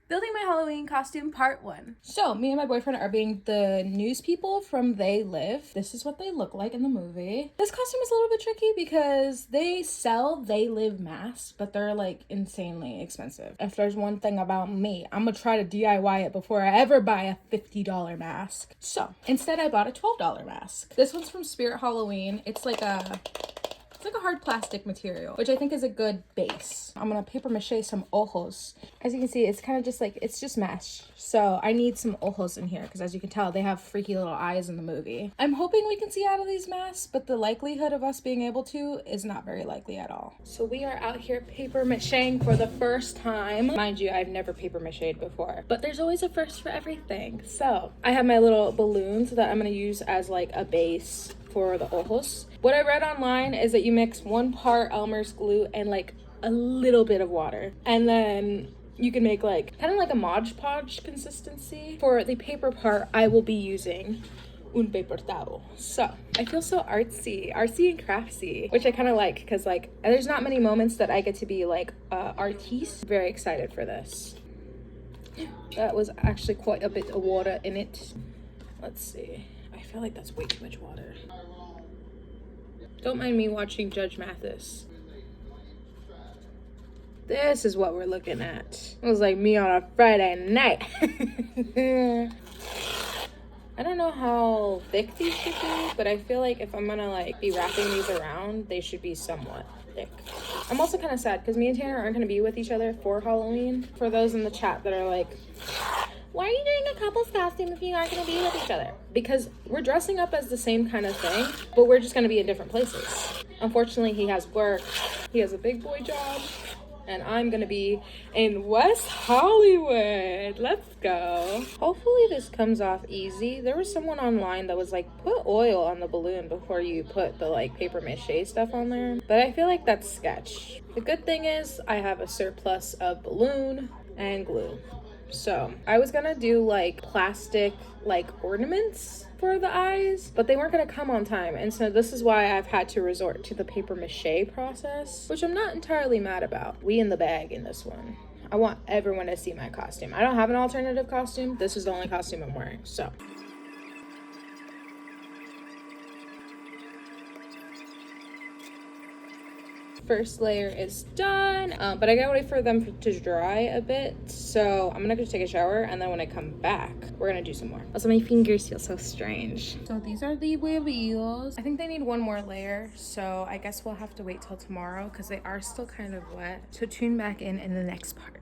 Building my Halloween costume part 1. So, me and my boyfriend are being the news people from They Live. This is what they look like in the movie. This costume is a little bit tricky because they sell They Live masks, but they're like insanely expensive. If there's one thing about me, I'm gonna try to DIY it before I ever buy a $50 mask. So, instead I bought a $12 mask. This one's from Spirit Halloween. It's like a hard plastic material, which I think is a good base. I'm gonna paper mache some ojos. As you can see, it's kind of just like, it's just mesh. So I need some ojos in here because as you can tell, they have freaky little eyes in the movie. I'm hoping we can see out of these masks, but the likelihood of us being able to is not very likely at all. So we are out here paper macheing for the first time. Mind you, I've never paper macheed before, but there's always a first for everything. So I have my little balloons that I'm gonna use as like a base for the ojos. What I read online is that you mix 1 part Elmer's glue and like a little bit of water, and then you can make like kind of like a Mod Podge consistency. For the paper part, I will be using un paper towel. So I feel so artsy and craftsy, which I kind of like because like there's not many moments that I get to be like artiste. Very excited for this. That was actually quite a bit of water in it. Let's see. I feel like that's way too much water. Don't mind me watching Judge Mathis. This is what we're looking at. It was like me on a Friday night. I don't know how thick these should be, but I feel like if I'm gonna like be wrapping these around, they should be somewhat thick. I'm also kind of sad because me and Tanner aren't gonna be with each other for Halloween. For those in the chat that are like, why are you doing a couple's costume if you aren't gonna be with each other? Because we're dressing up as the same kind of thing, but we're just gonna be in different places. Unfortunately, he has work, he has a big boy job, and I'm gonna be in West Hollywood. Let's go. Hopefully this comes off easy. There was someone online that was like, put oil on the balloon before you put the like paper mache stuff on there. But I feel like that's sketch. The good thing is I have a surplus of balloon and glue. So I was gonna do like plastic like ornaments for the eyes, but they weren't gonna come on time, and so this is why I've had to resort to the paper mache process, which I'm not entirely mad about. We in the bag in this one. I want everyone to see my costume. I don't have an alternative costume. This is the only costume I'm wearing, so. First layer is done, but I gotta wait for them to dry a bit, so I'm gonna go take a shower, and then when I come back we're gonna do some more. Also, my fingers feel so strange. So these are the huevillos. I think they need 1 more layer, so I guess we'll have to wait till tomorrow because they are still kind of wet. So tune back in the next part.